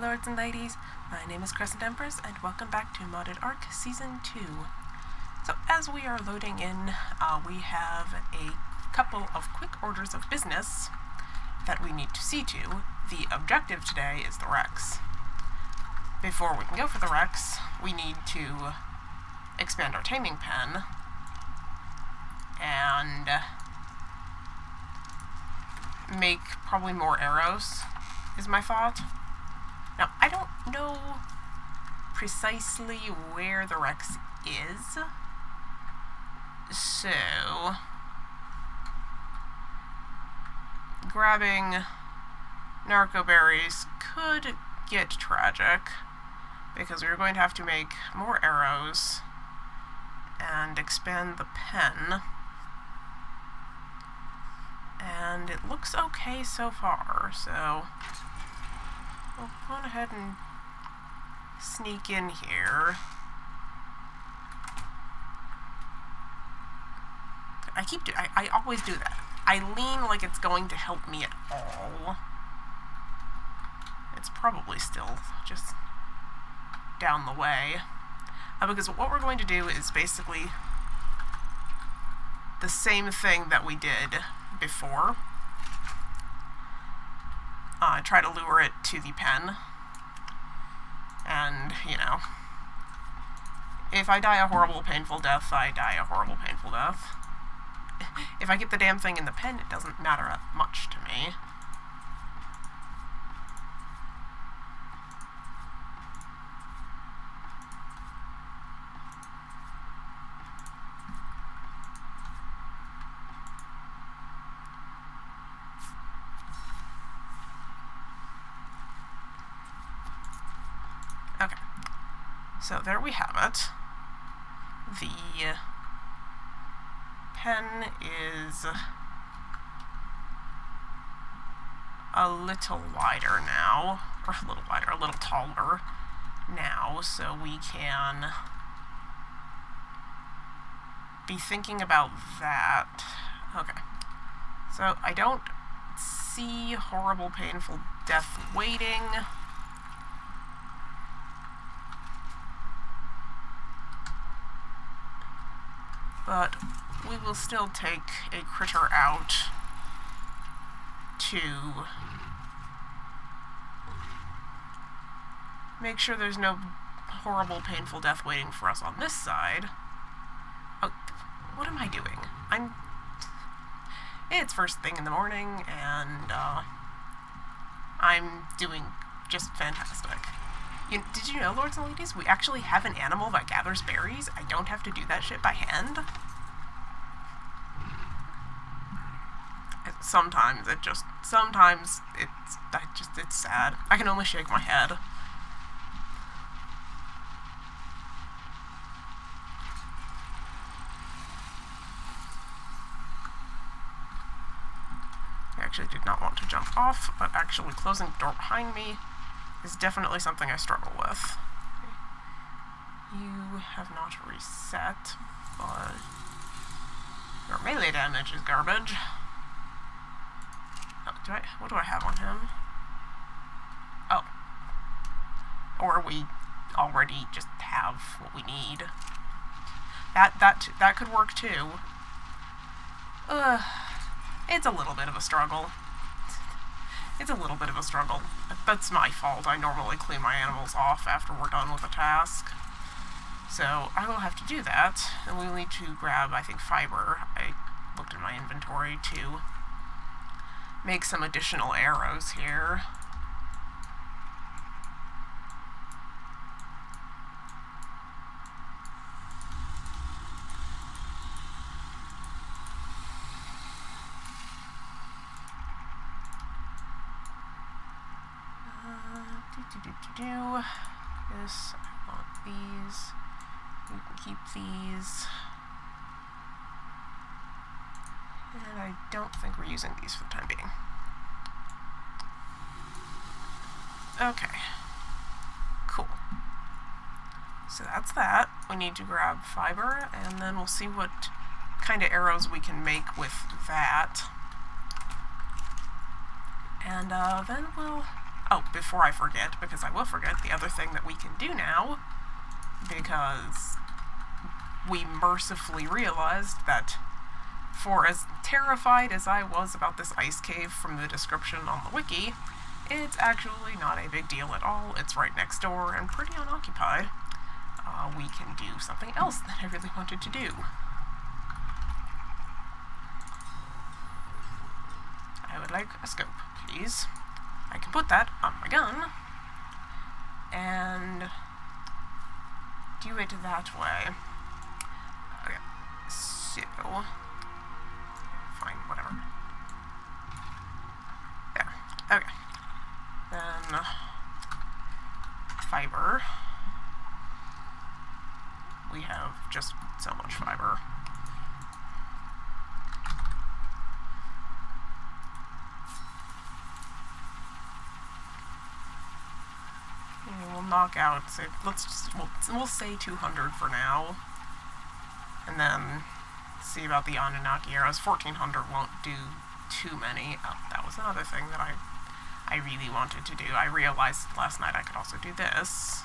lords and ladies, my name is CrescentEmpress and welcome back to Modded Ark Season 2. So as we are loading in, we have a couple of quick orders of business that we need to see to. The objective today is the Rex. Before we can go for the Rex, we need to expand our taming pen and make probably more arrows, is my thought. Now, I don't know precisely where the Rex is, so grabbing narco berries could get tragic, because we're going to have to make more arrows and expand the pen. And it looks okay so far, so we'll go ahead and sneak in here. I always do that. I lean like it's going to help me at all. It's probably still just down the way. Because what we're going to do is basically the same thing that we did before. Try to lure it to the pen. And, you know, if I die a horrible, painful death, I die a horrible, painful death. If I get the damn thing in the pen, it doesn't matter that much to me. Okay, so there we have it. The pen is a little wider now, or a little wider, a little taller now, so we can be thinking about that. Okay, so I don't see horrible, painful death waiting. But we will still take a critter out to make sure there's no horrible, painful death waiting for us on this side. Oh, what am I doing? It's first thing in the morning, and I'm doing just fantastic. Did you know, lords and ladies, we actually have an animal that gathers berries? I don't have to do that shit by hand. Sometimes it's sad. I can only shake my head. I actually did not want to jump off, but actually closing the door behind me is definitely something I struggle with. You have not reset, but your melee damage is garbage. Oh, what do I have on him? Oh. Or we already just have what we need. That could work too. It's a little bit of a struggle. It's a little bit of a struggle. That's my fault. I normally clean my animals off after we're done with a task. So I will have to do that, and we'll need to grab, I think, fiber. I looked in my inventory to make some additional arrows here. This, I want these. You can keep these. And I don't think we're using these for the time being. Okay. Cool. So that's that. We need to grab fiber, and then we'll see what kind of arrows we can make with that. And then we'll Oh, before I forget, because I will forget, the other thing that we can do now, because we mercifully realized that for as terrified as I was about this ice cave from the description on the wiki, it's actually not a big deal at all. It's right next door and pretty unoccupied. We can do something else that I really wanted to do. I would like a scope, please. I can put that on my gun and do it that way. Okay, so fine, whatever. There. Okay. Then fiber. We have just so much fiber. We'll knock out, so we'll say 200 for now, and then see about the Anunnaki arrows. 1400 won't do too many. Oh, that was another thing that I really wanted to do. I realized last night I could also do this.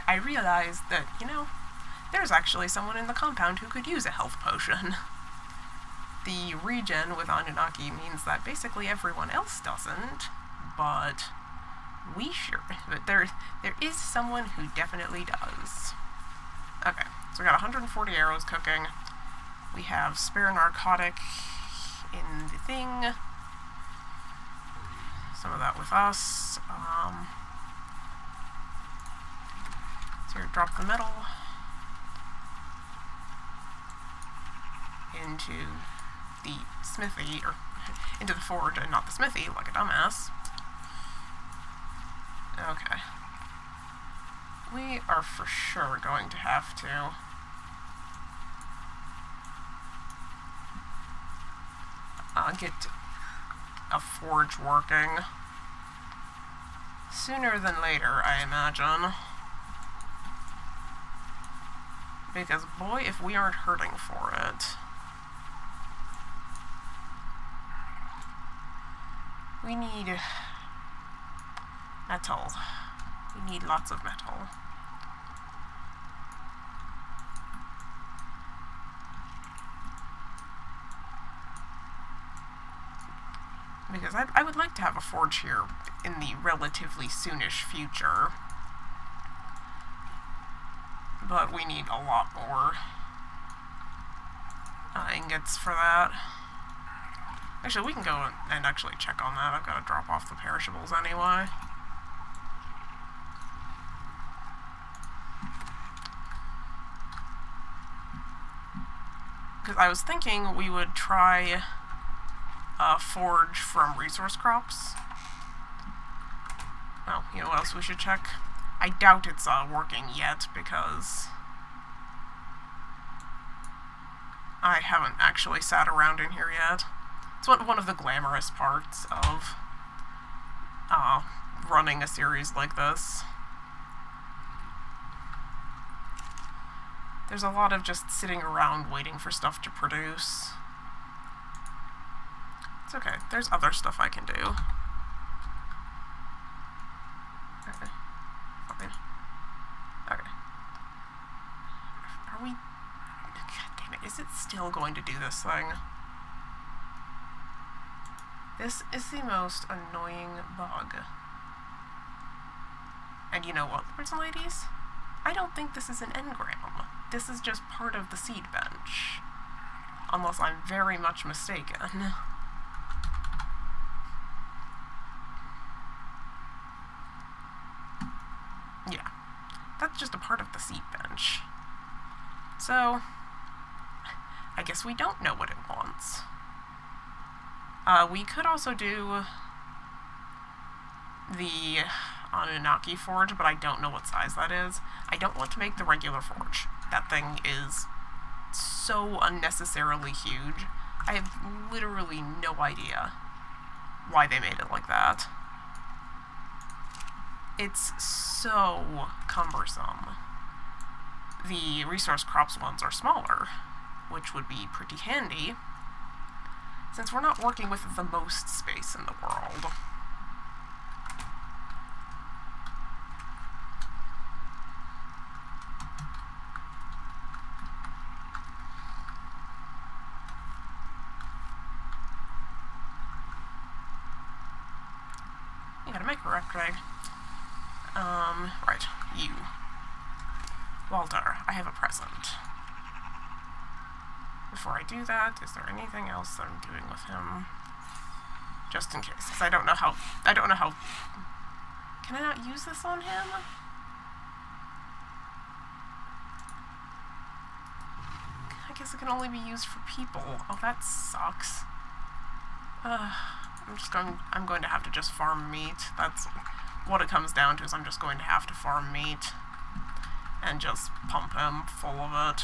I realized that, you know, there's actually someone in the compound who could use a health potion. The regen with Anunnaki means that basically everyone else doesn't, but there is someone who definitely does. Okay, so we got 140 arrows cooking. We have spare narcotic in the thing. Some of that with us. So here, drop the metal into the smithy, or into the forge and not the smithy, like a dumbass. Okay. We are for sure going to have to get a forge working sooner than later, I imagine. Because, boy, if we aren't hurting for it. We need metal. We need lots of metal. Because I would like to have a forge here in the relatively soonish future. But we need a lot more ingots for that. Actually, we can go and actually check on that. I've got to drop off the perishables anyway. Because I was thinking we would try forge from resource crops. Oh, you know what else we should check? I doubt it's working yet, because I haven't actually sat around in here yet. It's one of the glamorous parts of running a series like this. There's a lot of just sitting around waiting for stuff to produce. It's okay, there's other stuff I can do. Okay. Fine. Okay. Are we... God damn it, is it still going to do this thing? This is the most annoying bug. And you know what, lords and ladies? I don't think this is an engram. This is just part of the seed bench. Unless I'm very much mistaken. Yeah, that's just a part of the seed bench. So, I guess we don't know what it wants. We could also do the Anunnaki forge, but I don't know what size that is. I don't want to make the regular forge. That thing is so unnecessarily huge. I have literally no idea why they made it like that. It's so cumbersome. the resource crops ones are smaller, which would be pretty handy, since we're not working with the most space in the world. You gotta make a rectangle. Right, you. Walter, I have a present. Before I do that, is there anything else that I'm doing with him? Just in case, because I don't know how, can I not use this on him? I guess it can only be used for people. Oh, that sucks. I'm going to have to just farm meat. That's what it comes down to, is I'm just going to have to farm meat and just pump him full of it.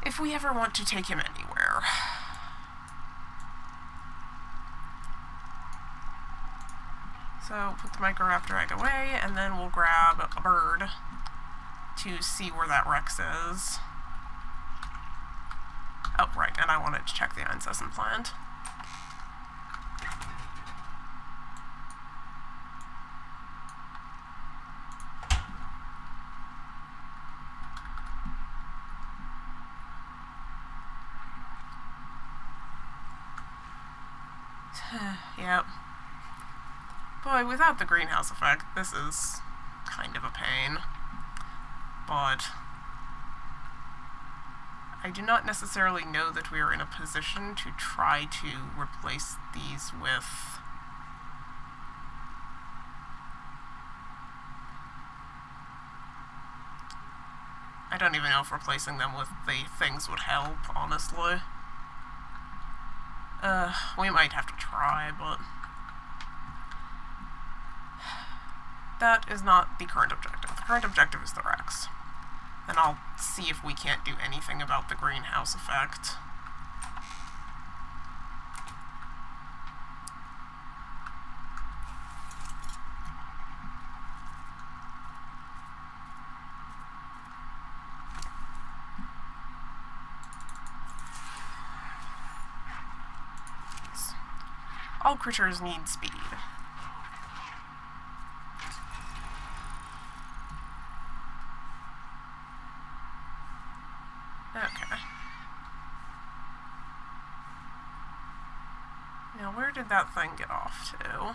If we ever want to take him anywhere. So put the Microraptor egg away, and then we'll grab a bird to see where that Rex is. Oh, right, and I wanted to check the incessant plant. Yep. Boy, without the greenhouse effect, this is kind of a pain. But I do not necessarily know that we are in a position to try to replace these with... I don't even know if replacing them with the things would help, honestly. We might have to try, but... that is not the current objective. The current objective is the Rex. Then I'll see if we can't do anything about the greenhouse effect. All creatures need speed. Okay. Now, where did that thing get off to?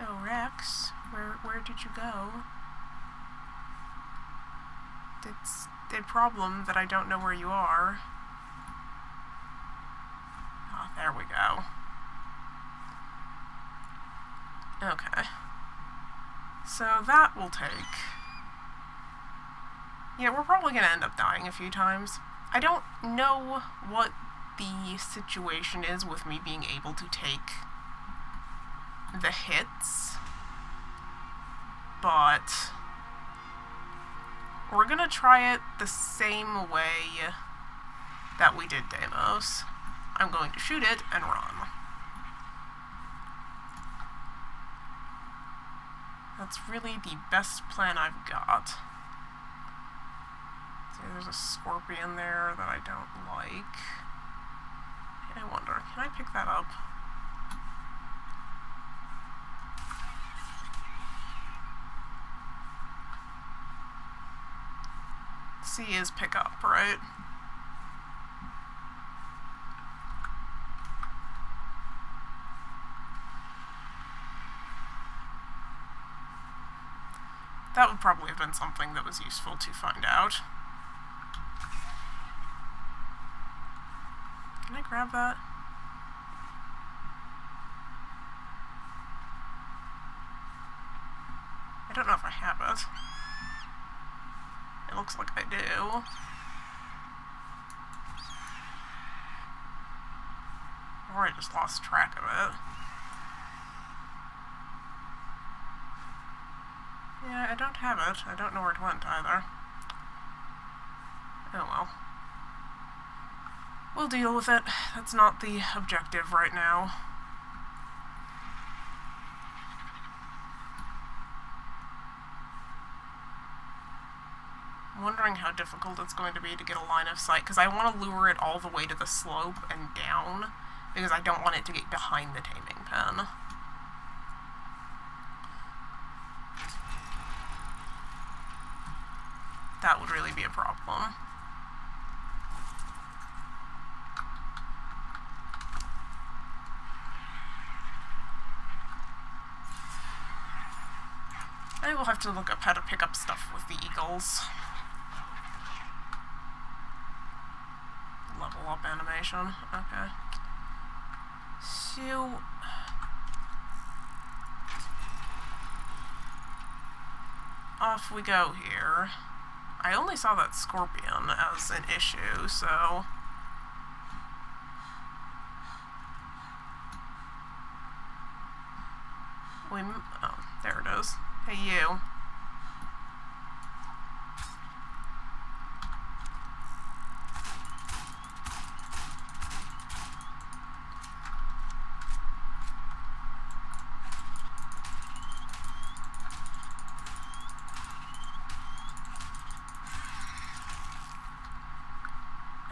Oh, Rex, where did you go? It's a problem that I don't know where you are. Oh, there we go. Okay. So that will take... yeah, we're probably going to end up dying a few times. I don't know what the situation is with me being able to take the hits, but we're gonna try it the same way that we did Deimos. I'm going to shoot it and run. That's really the best plan I've got. See, there's a scorpion there that I don't like. I wonder, can I pick that up? C is pick up, right? That would probably have been something that was useful to find out. Can I grab that? I don't know if I have it. It looks like I do. Or I just lost track of it. Yeah, I don't have it. I don't know where it went either. Oh well. We'll deal with it. That's not the objective right now. I'm wondering how difficult it's going to be to get a line of sight, because I want to lure it all the way to the slope and down, because I don't want it to get behind the taming pen. That would really be a problem. I will have to look up how to pick up stuff with the eagles. Level up animation. Okay. So... off we go here. I only saw that scorpion as an issue, so... oh, there it is. Hey, you.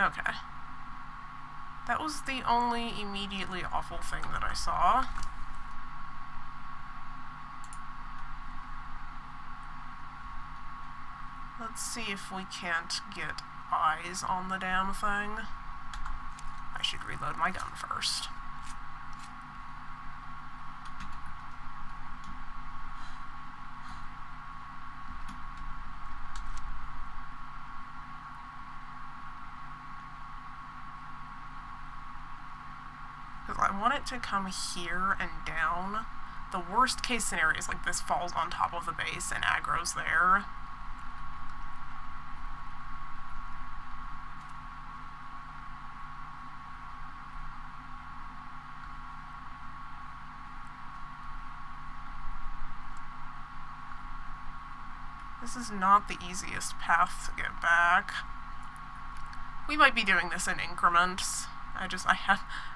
Okay. That was the only immediately awful thing that I saw. Let's see if we can't get eyes on the damn thing. I should reload my gun first. Because I want it to come here and down. The worst case scenario is like this falls on top of the base and aggro's there. This is not the easiest path to get back. We might be doing this in increments. I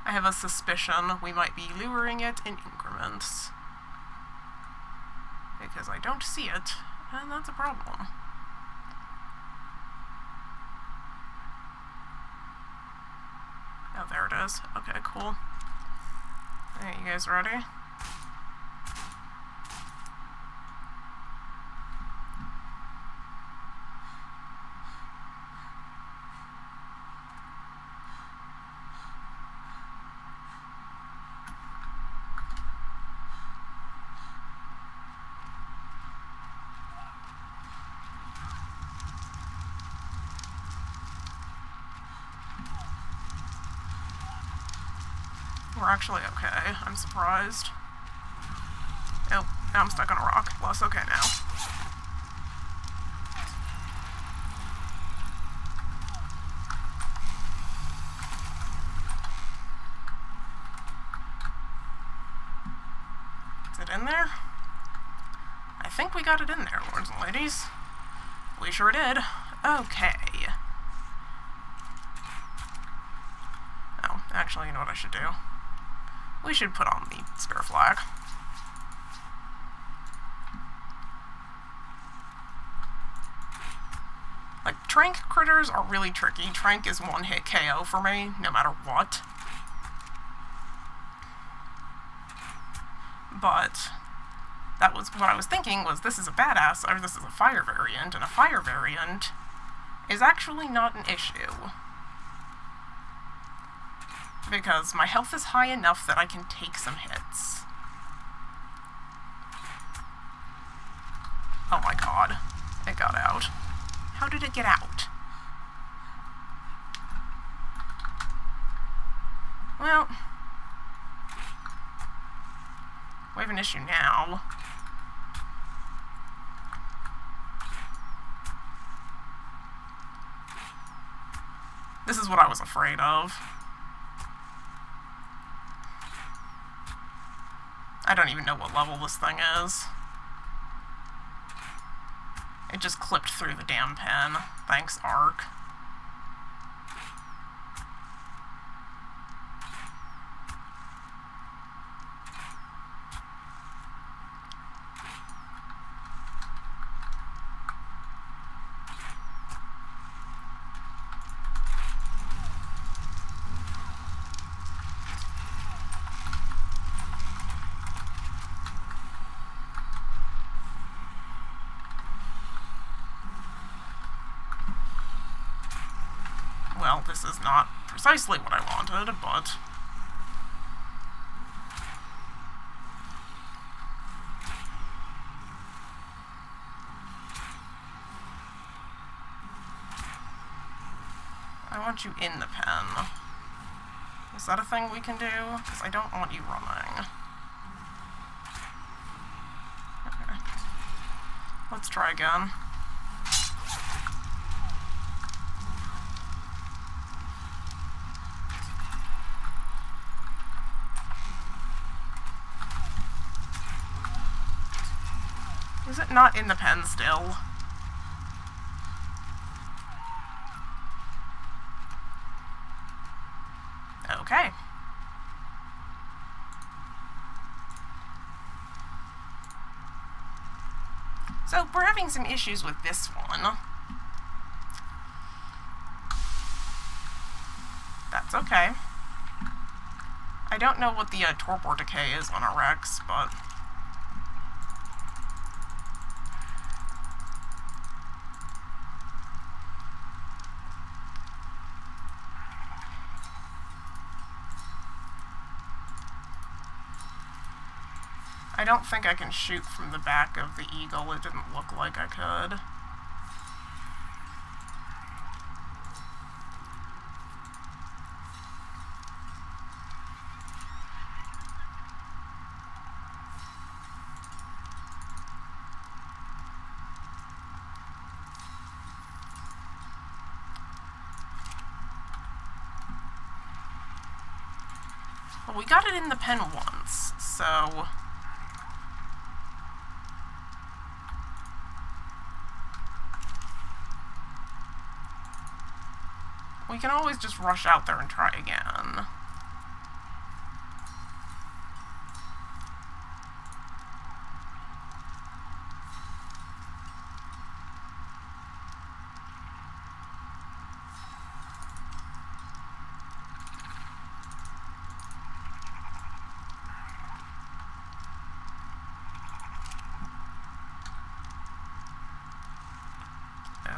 have a suspicion we might be luring it in increments. Because I don't see it, and that's a problem. Oh, there it is. Okay, cool. Alright, you guys ready? We're actually okay. I'm surprised. Oh, now I'm stuck on a rock. Well, it's okay now. Is it in there? I think we got it in there, lords and ladies. We sure did. Okay. Oh, actually, you know what I should do? We should put on the spare flag. Like, tranq critters are really tricky. Tranq is one-hit KO for me, no matter what. But that was what I was thinking, was this is a badass, or this is a fire variant, and a fire variant is actually not an issue. Because my health is high enough that I can take some hits. Oh my god. It got out. How did it get out? Well, we have an issue now. This is what I was afraid of. I don't even know what level this thing is. It just clipped through the damn pen. Thanks, Arc. Well, this is not precisely what I wanted, but... I want you in the pen. Is that a thing we can do? Because I don't want you running. Okay. Let's try again. Is it not in the pen still? Okay. So, we're having some issues with this one. That's okay. I don't know what the torpor decay is on a Rex, but... I don't think I can shoot from the back of the Eagle. It didn't look like I could. Well, we got it in the pen once, so... we can always just rush out there and try again.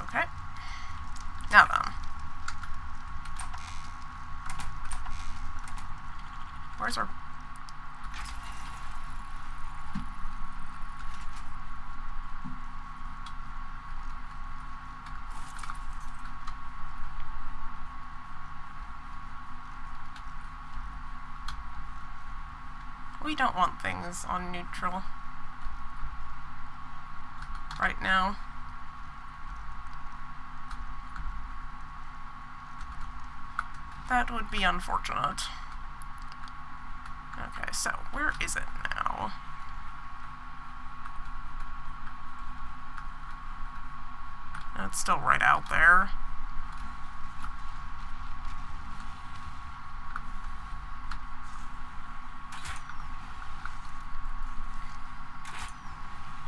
Okay. Now then. Where's our... we don't want things on neutral right now. That would be unfortunate. Okay, so where is it now? It's still right out there.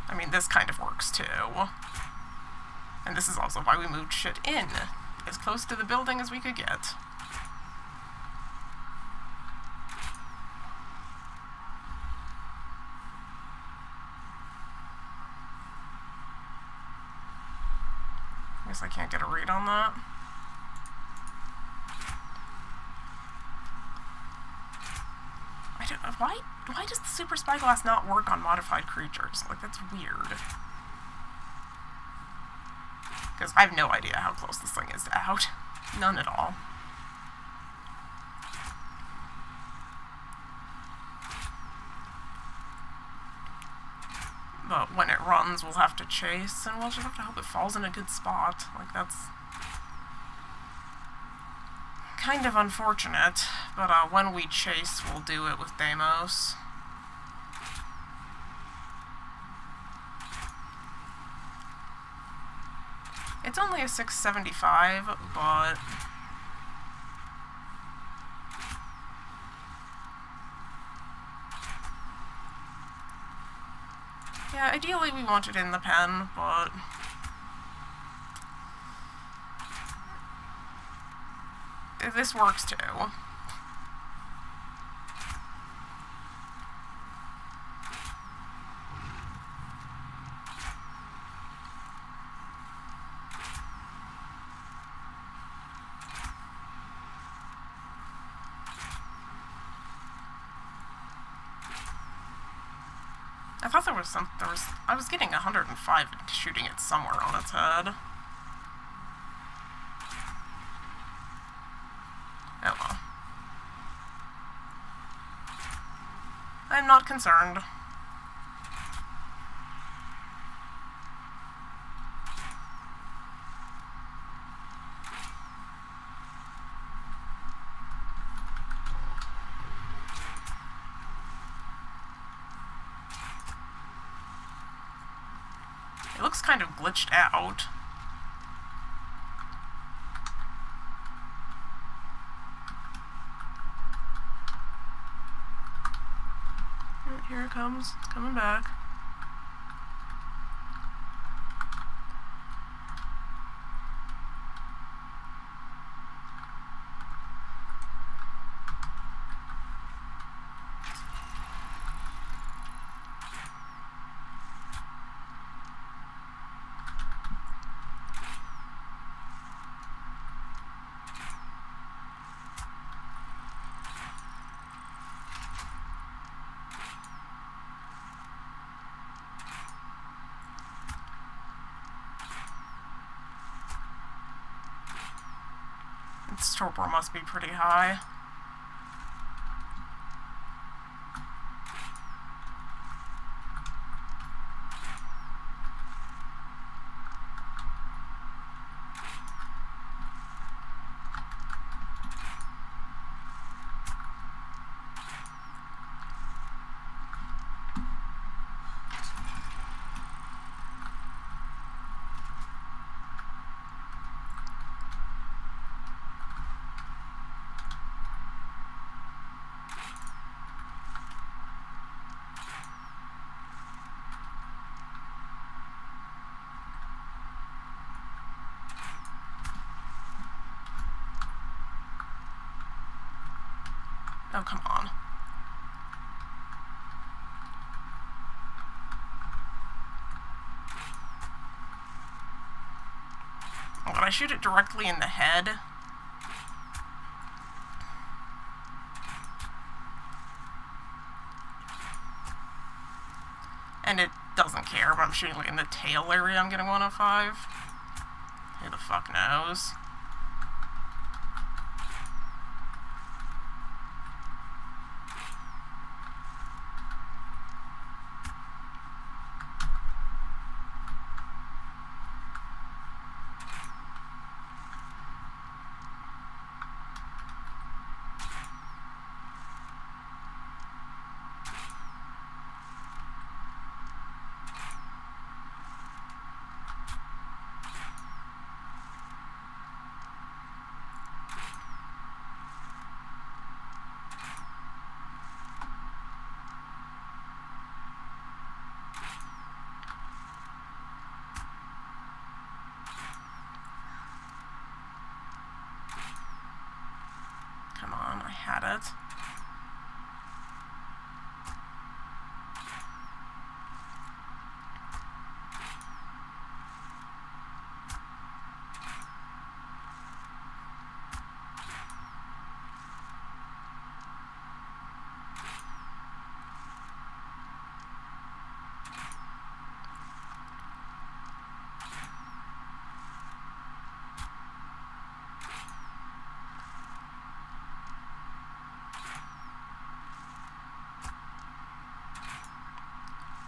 I mean, this kind of works too. And this is also why we moved shit in, as close to the building as we could get. Guess I can't get a read on that. I don't know, why does the super spyglass not work on modified creatures? Like, that's weird. Because I have no idea how close this thing is to out. None at all. But when it runs, we'll have to chase, and we'll just have to hope it falls in a good spot. Like, that's... kind of unfortunate, but when we chase, we'll do it with Deimos. It's only a 675, but yeah, ideally we want it in the pen, but this works too. I thought there was I was getting 105 and shooting it somewhere on its head. Oh well. I'm not concerned. It looks kind of glitched out. Here it comes. It's coming back. Its torpor must be pretty high. Oh, come on. When I shoot it directly in the head, and it doesn't care, but I'm shooting like in the tail area, I'm getting 105. Who the fuck knows? Come on, I had it.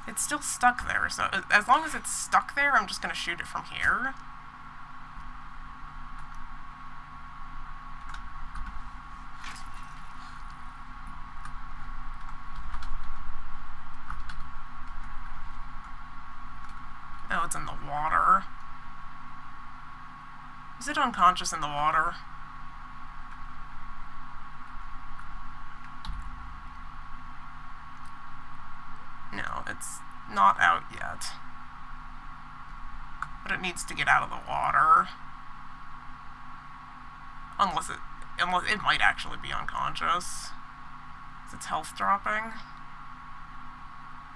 It's still stuck there, so as long as it's stuck there, I'm just going to shoot it from here. it's in the water. Is it unconscious in the water? No, it's not out yet. But it needs to get out of the water. Unless it might actually be unconscious. Is its health dropping?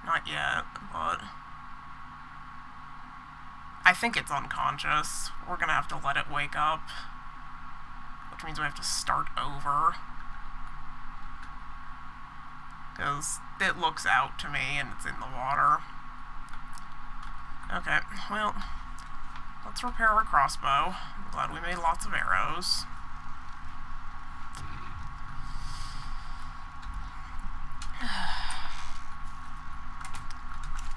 Not yet, but I think it's unconscious. We're gonna have to let it wake up, which means we have to start over. Because it looks out to me and it's in the water. Okay, well, let's repair our crossbow. I'm glad we made lots of arrows.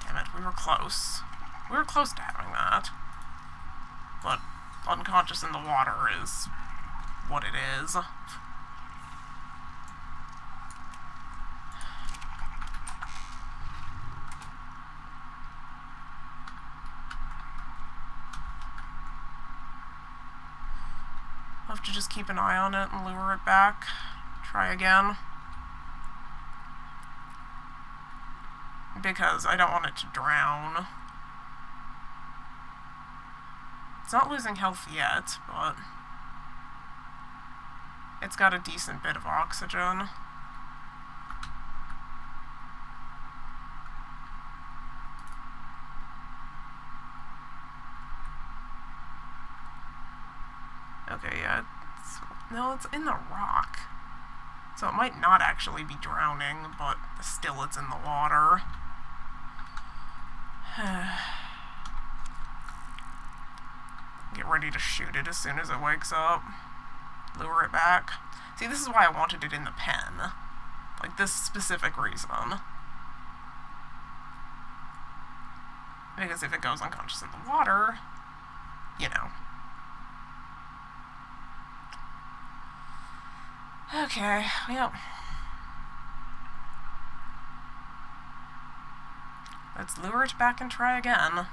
Damn it, we were close. We were close to having that. But unconscious in the water is what it is. I'll have to just keep an eye on it and lure it back. Try again. Because I don't want it to drown. It's not losing health yet, but it's got a decent bit of oxygen. Okay, yeah, it's in the rock. So it might not actually be drowning, but still it's in the water. Get ready to shoot it as soon as it wakes up. Lure it back. See, this is why I wanted it in the pen. Like, this specific reason. Because if it goes unconscious in the water, you know. Okay, well. Let's lure it back and try again.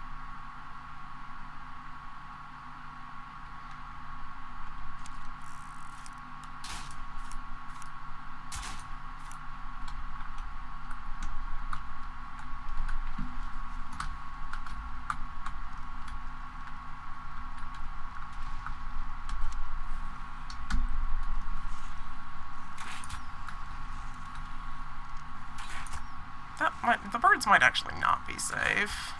The birds might actually not be safe.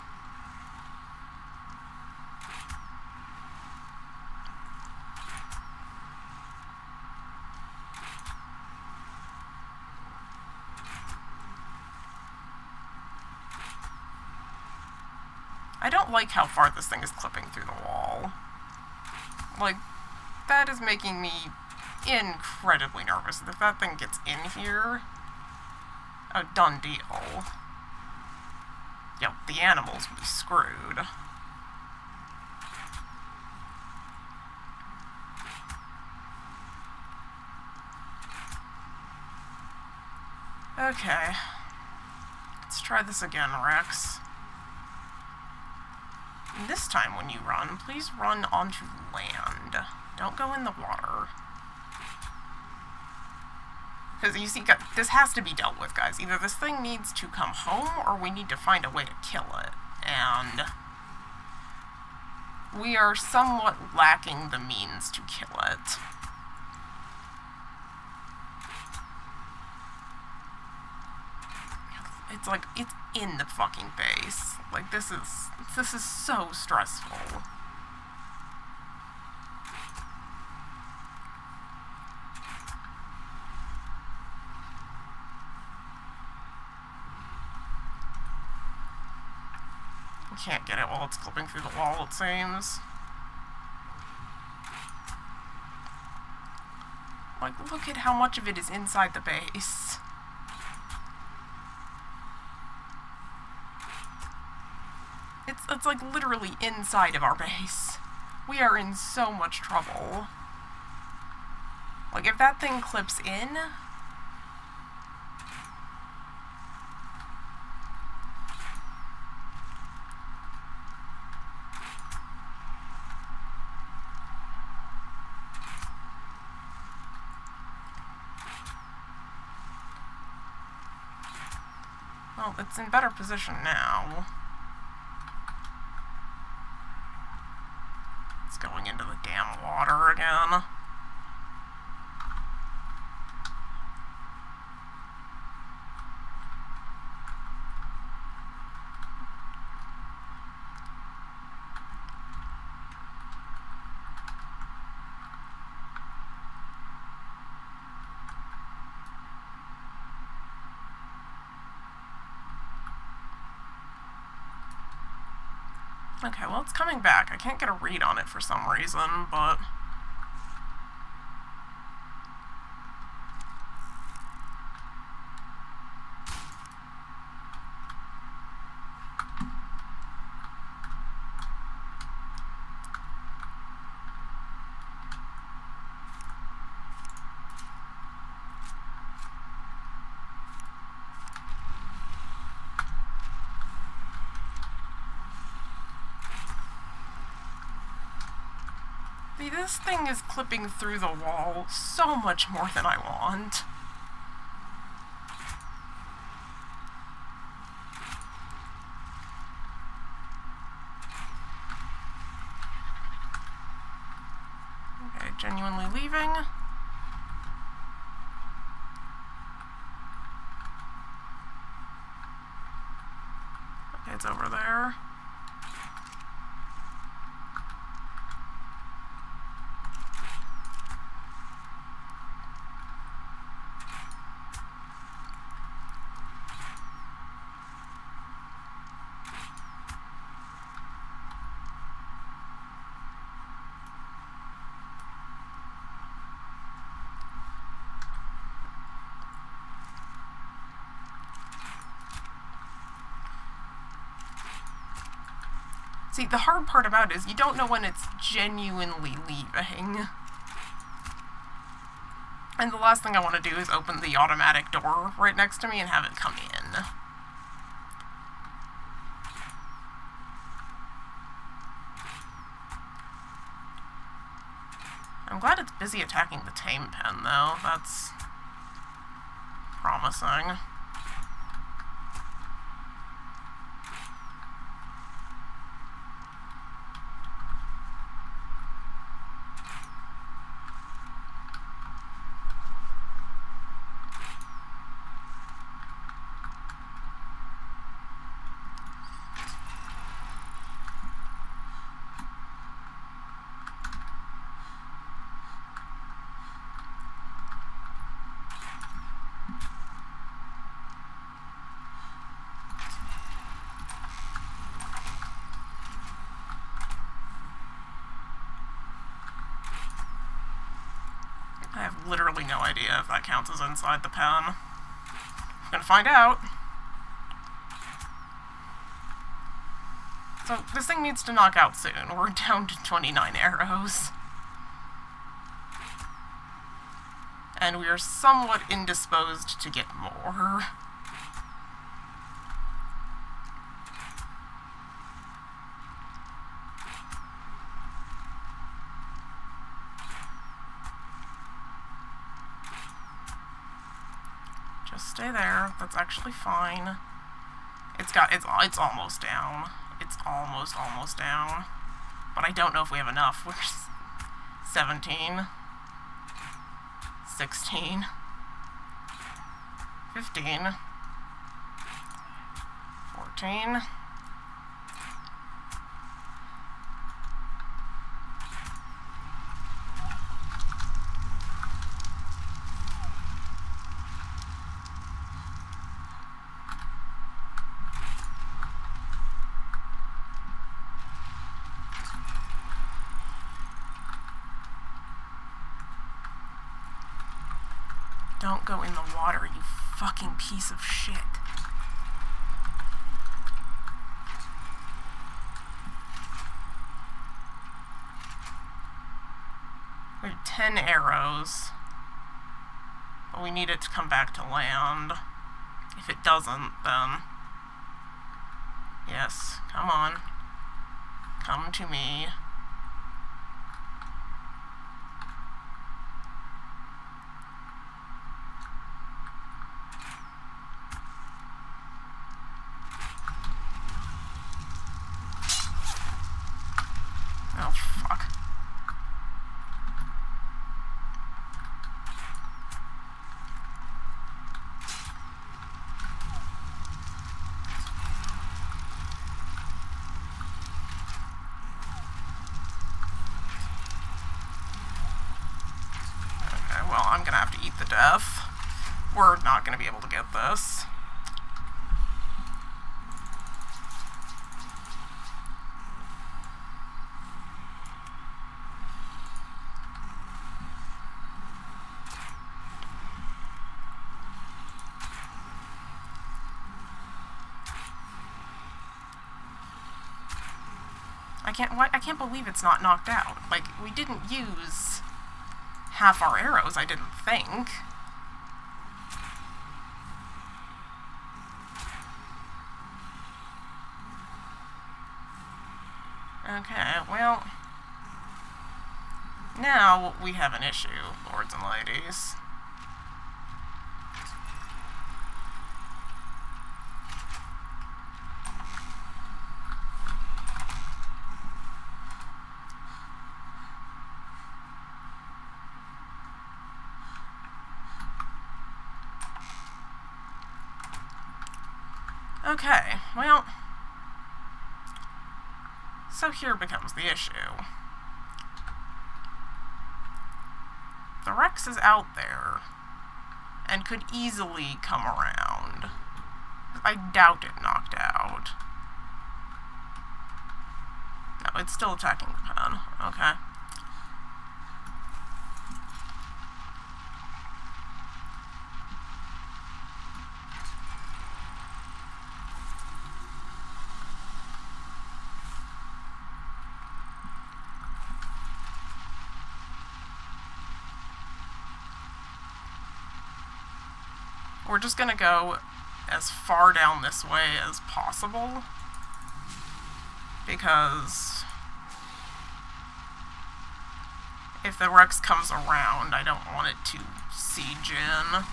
I don't like how far this thing is clipping through the wall. Like, that is making me incredibly nervous. If that thing gets in here, a done deal. Yep, the animals would be screwed. Okay. Let's try this again, Rex. And this time when you run, please run onto land. Don't go in the water. Because you see, this has to be dealt with, guys. Either this thing needs to come home, or we need to find a way to kill it. And we are somewhat lacking the means to kill it. It's like, it's in the fucking base. Like, this is so stressful. Can't get it while it's clipping through the wall, it seems. Like, look at how much of it is inside the base. It's like literally inside of our base. We are in so much trouble. Like, if that thing clips in, Well, it's in better position now. It's going into the damn water again. Okay, well, it's coming back. I can't get a read on it for some reason, but... This thing is clipping through the wall so much more than I want. Okay, genuinely leaving. Okay, it's over there. See, the hard part about it is you don't know when it's genuinely leaving. And the last thing I want to do is open the automatic door right next to me and have it come in. I'm glad it's busy attacking the tame pen, though. That's promising. I have literally no idea if that counts as inside the pen. I'm gonna find out. So, this thing needs to knock out soon. We're down to 29 arrows. And we are somewhat indisposed to get more. Just stay there. That's actually fine. It's almost down. It's almost down. But I don't know if we have enough. We're 17. 16. 15. 14. Don't go in the water, you fucking piece of shit. We have 10 arrows. But we need it to come back to land. If it doesn't, then... Yes, come on. Come to me. well, I'm gonna have to eat the death. We're not gonna be able to get this. I can't believe it's not knocked out. Like, we didn't use half our arrows, I didn't think. Okay, well, now we have an issue, lords and ladies. Okay, well, so here becomes the issue. The Rex is out there, and could easily come around. I doubt it knocked out. No, it's still attacking the pen. Okay. We're just gonna go as far down this way as possible, because if the Rex comes around, I don't want it to siege in.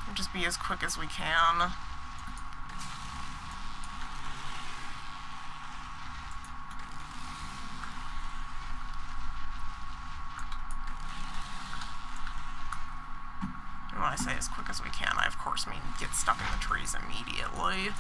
We'll just be as quick as we can. When I say as quick as we can, I of course mean get stuck in the trees immediately.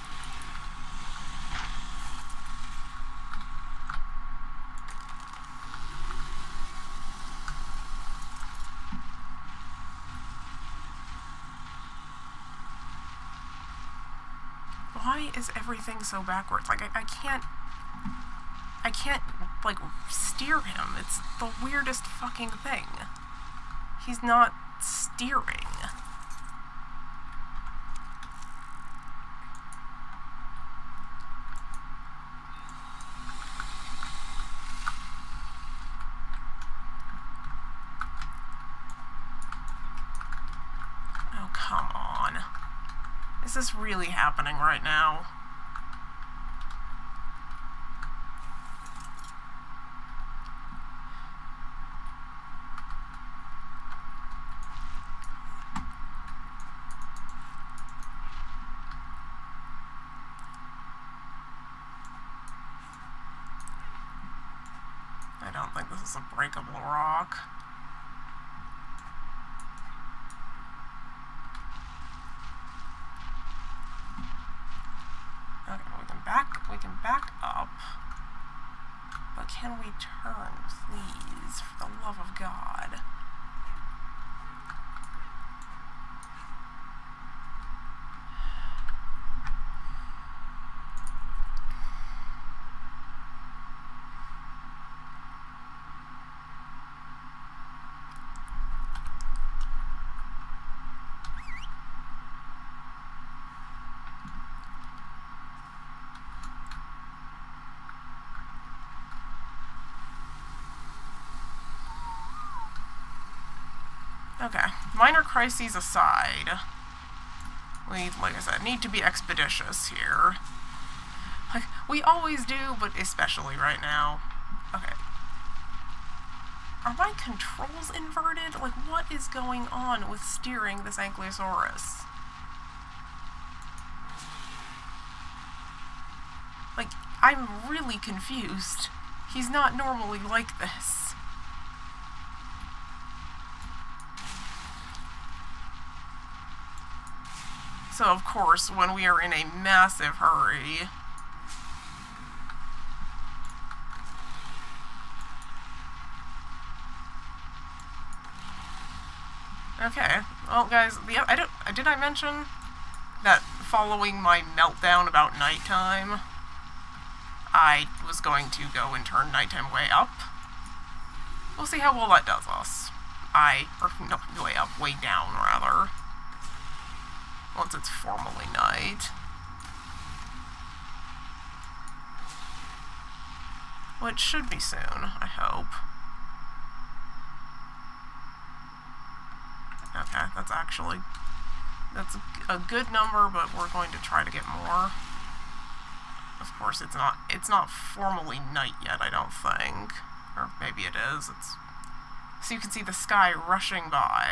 Why is everything so backwards? Like, I can't, like, steer him. It's the weirdest fucking thing. He's not steering. Oh, come on. Is this really happening right now? I don't think this is a breakable rock. Okay, we can back up. But can we turn, please, for the love of God? Okay, minor crises aside, we, like I said, need to be expeditious here. Like, we always do, but especially right now. Okay. Are my controls inverted? Like, what is going on with steering this Ankylosaurus? Like, I'm really confused. He's not normally like this. So, of course, when we are in a massive hurry, Okay. Well, guys, did I mention that following my meltdown about nighttime, I was going to go and turn nighttime way up? We'll see how well that does us. No, way up, way down, rather. Once it's formally night. Which should be soon, I hope. Okay, that's a good number, but we're going to try to get more. Of course, it's not formally night yet, I don't think. Or maybe it is. So you can see the sky rushing by.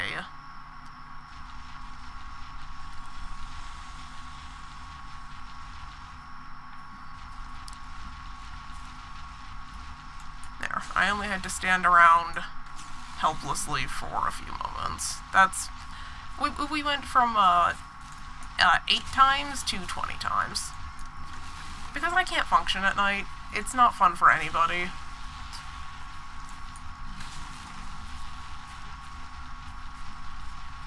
There. I only had to stand around helplessly for a few moments. We went from 8 times to 20 times. Because I can't function at night. It's not fun for anybody.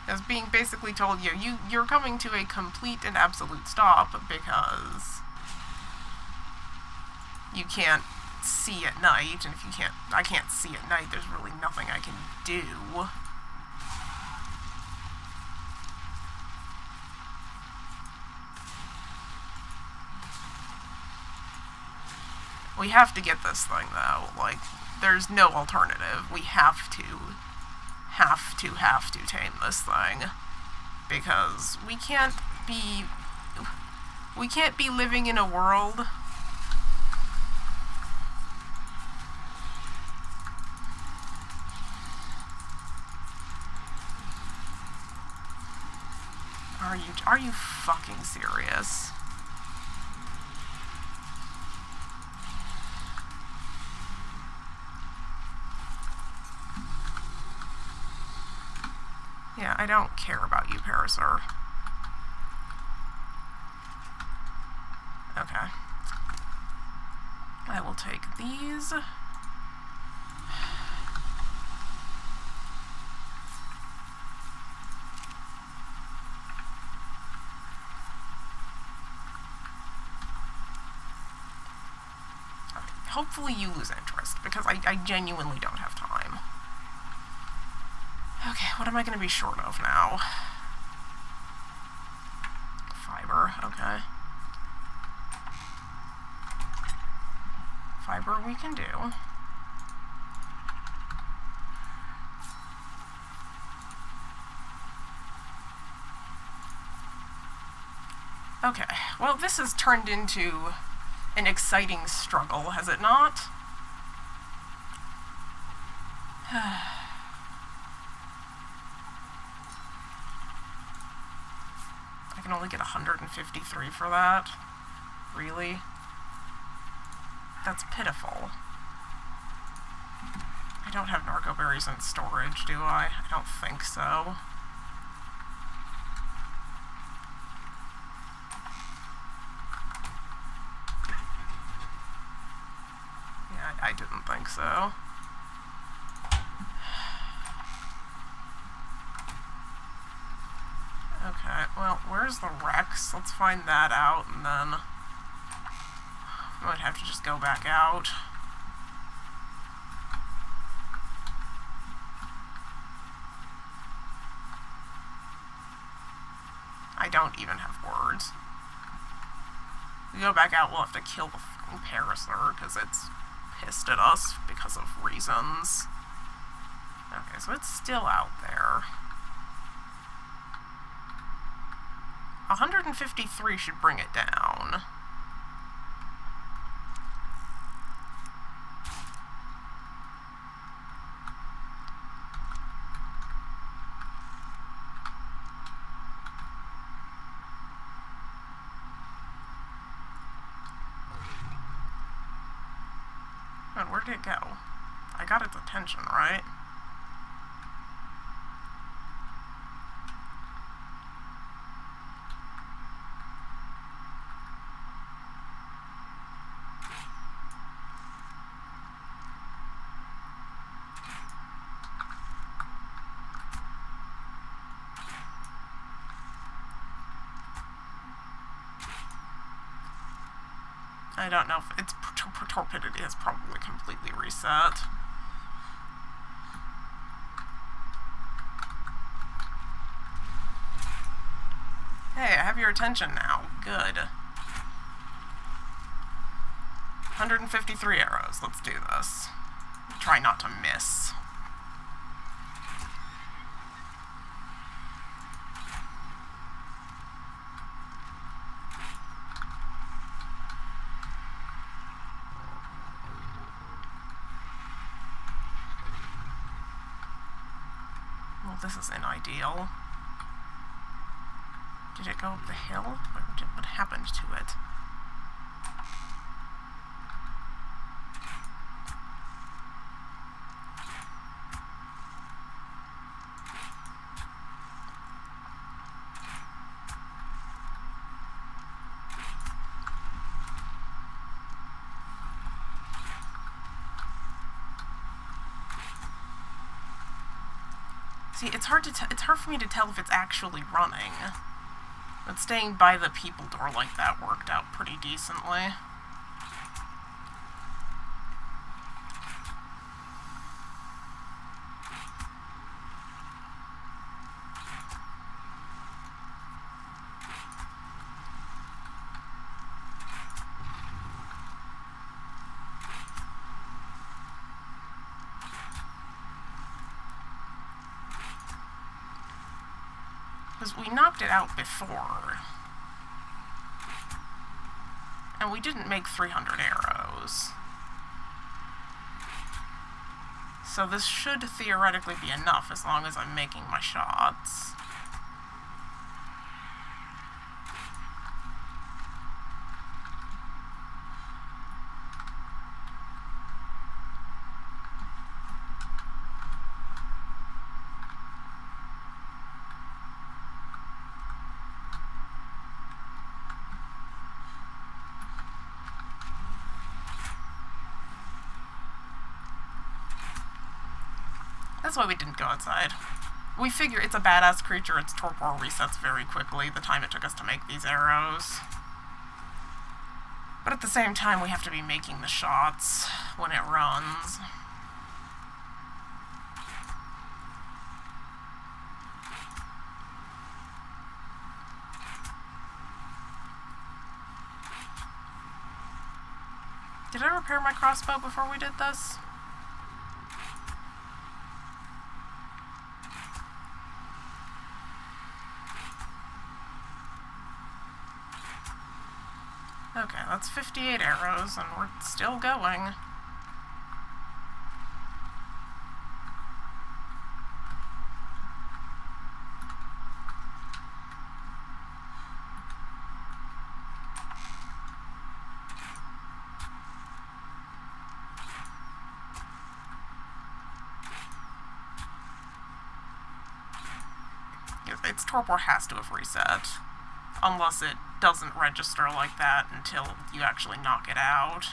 As being basically told you're coming to a complete and absolute stop because you can't see at night, and if I can't see at night, there's really nothing I can do. We have to get this thing, though. Like, there's no alternative. We have to tame this thing. Because we can't be living in a world Are you fucking serious? Yeah, I don't care about you, Parasaur. Okay. I will take these. Hopefully you lose interest, because I genuinely don't have time. Okay, what am I going to be short of now? Fiber, okay. Fiber we can do. Okay, well, this has turned into an exciting struggle, has it not? I can only get 153 for that. Really? That's pitiful. I don't have narco berries in storage, do I? I don't think so. Yeah, I didn't think so. Okay, well, where's the Rex? Let's find that out, and then I might have to just go back out. I don't even have words. If we go back out, we'll have to kill the fucking Parasaur, because it's pissed at us because of reasons. Okay, so it's still out there. 153 should bring it down. And where did it go? I got its attention, right? I don't know if its torpidity has probably completely reset. Hey, I have your attention now. Good. 153 arrows. Let's do this. Try not to miss. Well, this isn't ideal. Did it go up the hill? What happened to it? See, it's hard for me to tell if it's actually running. But staying by the people door like that worked out pretty decently. Because we knocked it out before. And we didn't make 300 arrows. So this should theoretically be enough as long as I'm making my shots. That's why we didn't go outside. We figure it's a badass creature, its torpor resets very quickly, the time it took us to make these arrows. But at the same time, we have to be making the shots when it runs. Did I repair my crossbow before we did this? Okay, that's 58 arrows, and we're still going. Its torpor has to have reset. Unless it doesn't register like that until you actually knock it out.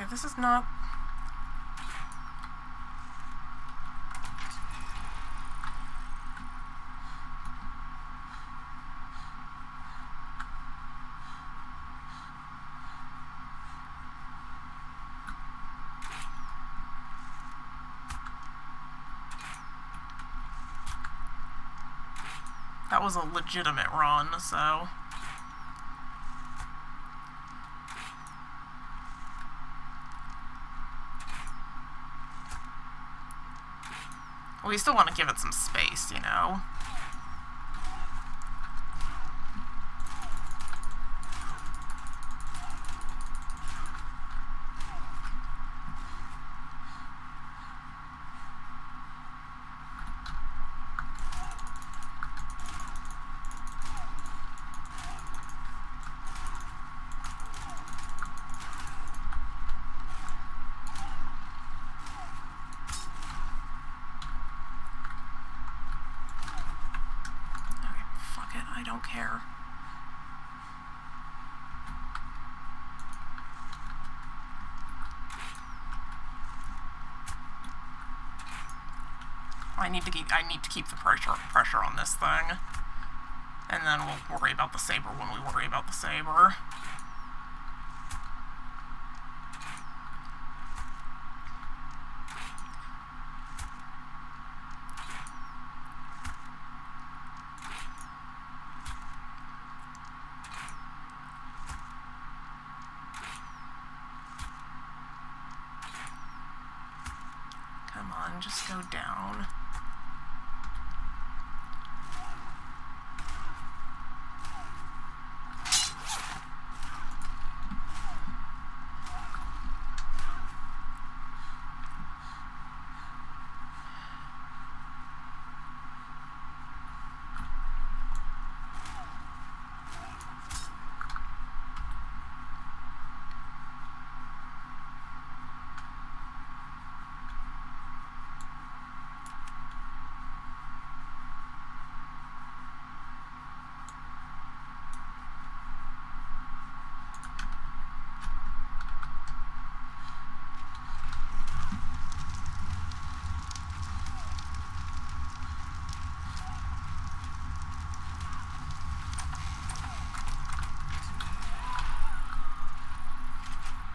Okay, this is not... That was a legitimate run, so... We still want to give it some space, you know. I don't care. I need to keep the pressure on this thing. And then we'll worry about the saber when we worry about the saber. Come on, just go down.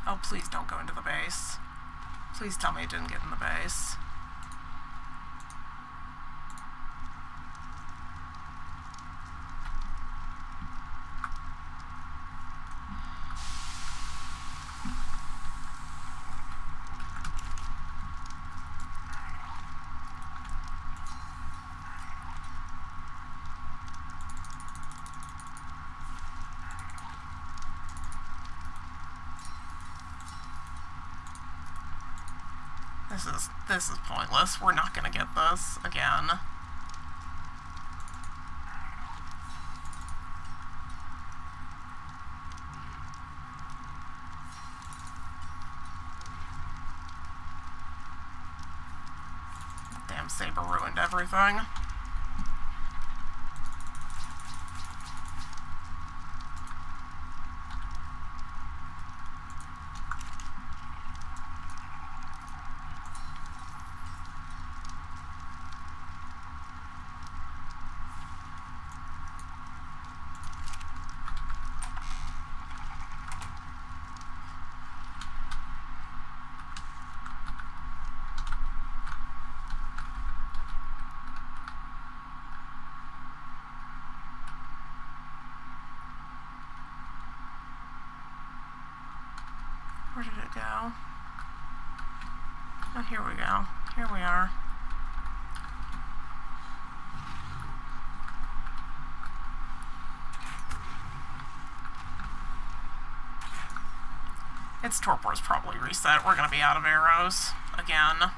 Oh, please don't go into the base. Please tell me it didn't get in the base. This is pointless. We're not gonna get this again. Damn saber ruined everything. Where did it go? Oh, here we go. Here we are. Its torpor's probably reset. We're gonna be out of arrows again.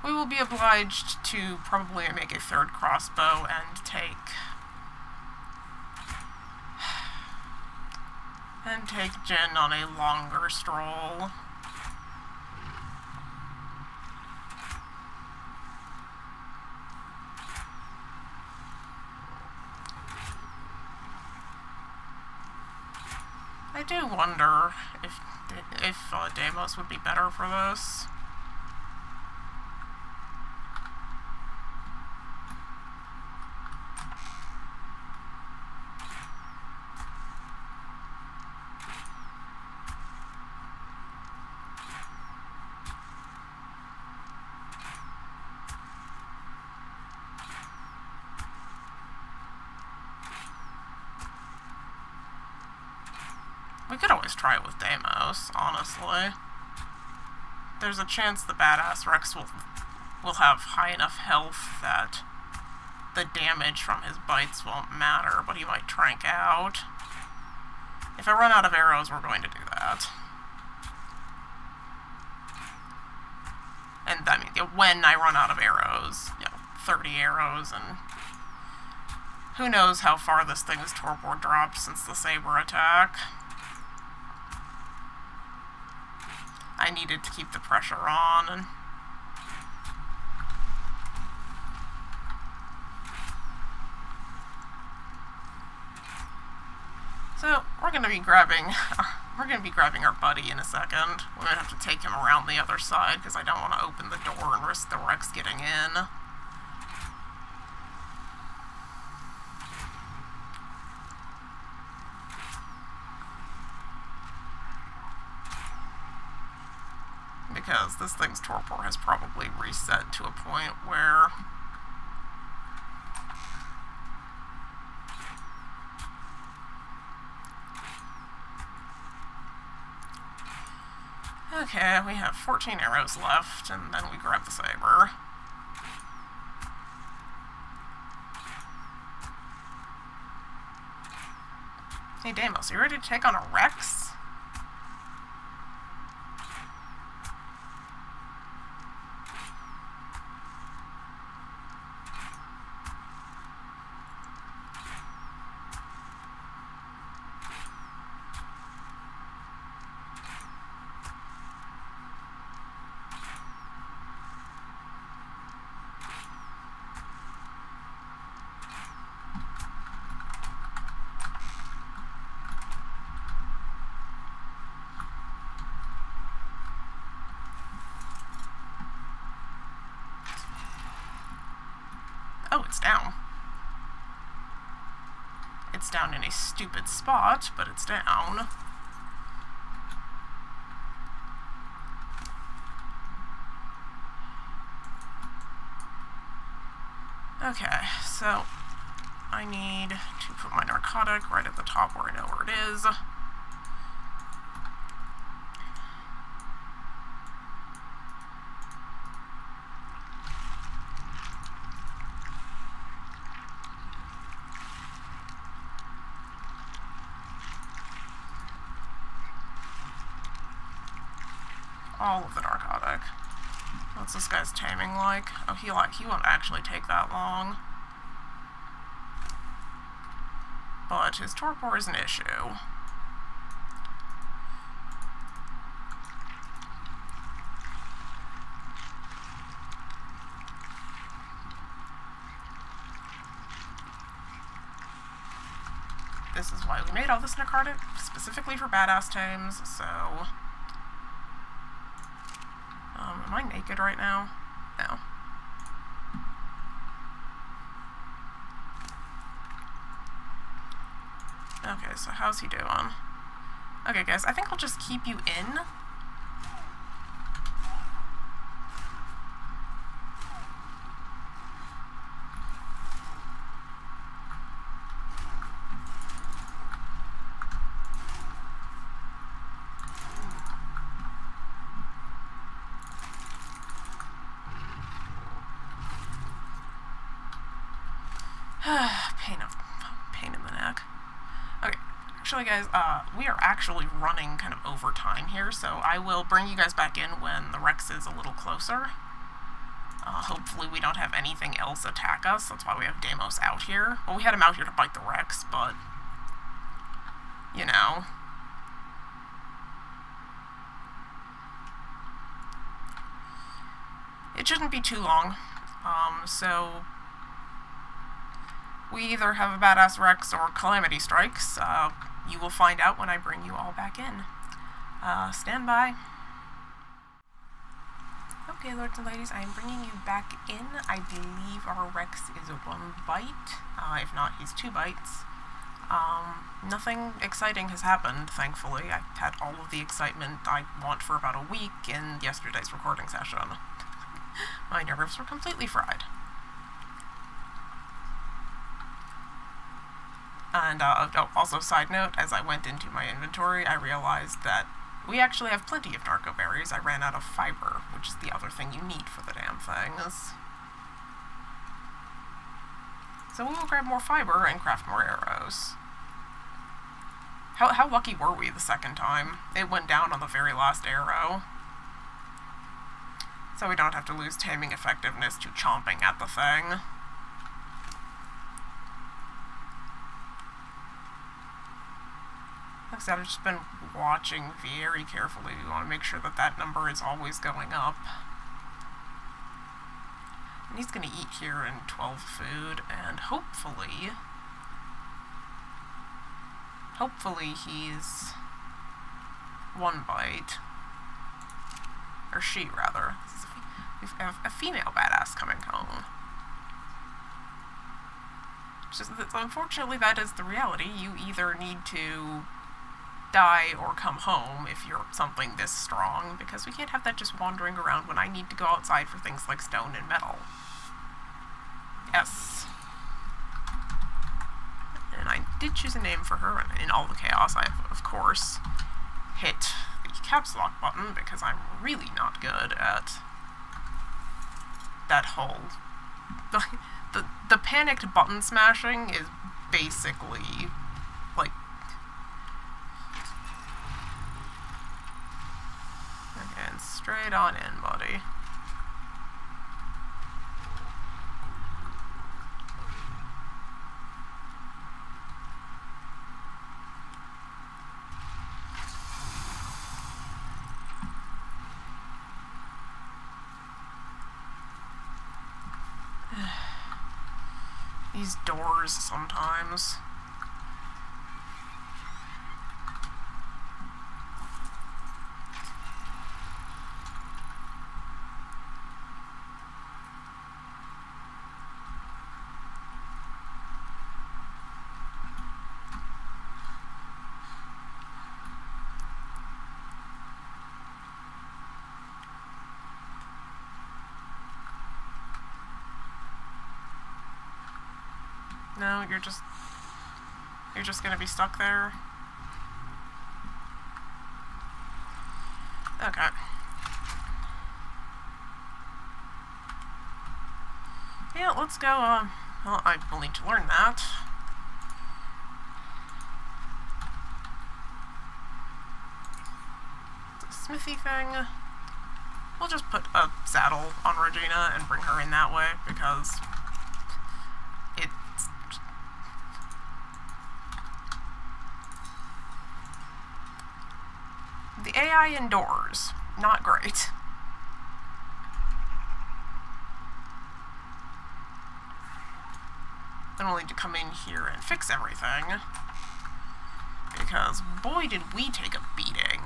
We will be obliged to probably make a third crossbow and take Jin on a longer stroll. I do wonder if Deimos would be better for this. We could always try it with Deimos, honestly. There's a chance the badass Rex will have high enough health that the damage from his bites won't matter, but he might tranq out. If I run out of arrows, we're going to do that. And I mean, when I run out of arrows, 30 arrows, and who knows how far this thing's torpor dropped since the saber attack. I needed to keep the pressure on, and so we're gonna be grabbing our buddy in a second. We're gonna have to take him around the other side because I don't want to open the door and risk the Rex getting in. Because this thing's torpor has probably reset to a point where okay, we have 14 arrows left, and then we grab the saber. Hey Deimos, you ready to take on a Rex? Oh, it's down. It's down in a stupid spot, but it's down. Okay, so I need to put my narcotic right at the top where I know where it is. All of the narcotic. What's this guy's taming like? Oh, he won't actually take that long. But his torpor is an issue. This is why we made all this narcotic, specifically for badass tames, so am I naked right now? No. Okay, so how's he doing? Okay, guys, I think I'll just keep you in. Pain in the neck. Okay, actually guys, we are actually running kind of over time here, so I will bring you guys back in when the Rex is a little closer. Hopefully we don't have anything else attack us, that's why we have Deimos out here. Well, we had him out here to bite the Rex, but, you know. It shouldn't be too long, so we either have a badass Rex or calamity strikes. You will find out when I bring you all back in. Stand by. Okay, lords and ladies, I am bringing you back in. I believe our Rex is 1 bite. If not, he's 2 bites. Nothing exciting has happened, thankfully. I had all of the excitement I want for about a week in yesterday's recording session. My nerves were completely fried. And also, side note, as I went into my inventory, I realized that we actually have plenty of narco berries. I ran out of fiber, which is the other thing you need for the damn things. So we will grab more fiber and craft more arrows. How lucky were we the second time? It went down on the very last arrow. So we don't have to lose taming effectiveness to chomping at the thing. Like I said, I've just been watching very carefully. We want to make sure that that number is always going up. And he's going to eat here in 12 food, and hopefully he's one bite. Or she, rather. We have a female badass coming home. Just that, unfortunately, that is the reality. You either need to die or come home if you're something this strong, because we can't have that just wandering around when I need to go outside for things like stone and metal. Yes. And I did choose a name for her, and in all the chaos I have, of course, hit the caps lock button, because I'm really not good at that whole... The panicked button smashing is basically, like... And straight on in, buddy. These doors sometimes. No, you're just gonna be stuck there. Okay. Yeah, let's go, well, I will need to learn that. The smithy thing. We'll just put a saddle on Regina and bring her in that way, because the AI indoors, not great. Then we'll need to come in here and fix everything, because boy did we take a beating.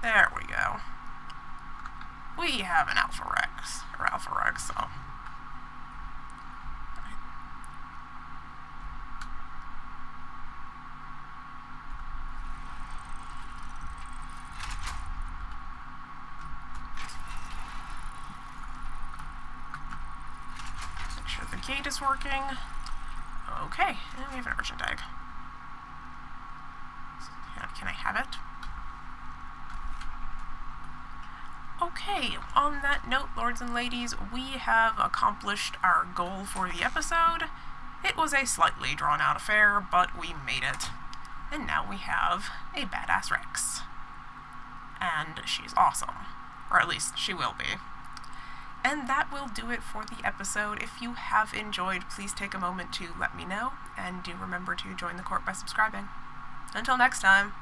There we go. We have an Alpha Rex, so... Make sure the gate is working. Okay, and we have an urgent egg. Can I have it? Okay, on that note, lords and ladies, we have accomplished our goal for the episode. It was a slightly drawn-out affair, but we made it. And now we have a badass Rex. And she's awesome. Or at least, she will be. And that will do it for the episode. If you have enjoyed, please take a moment to let me know, and do remember to join the court by subscribing. Until next time.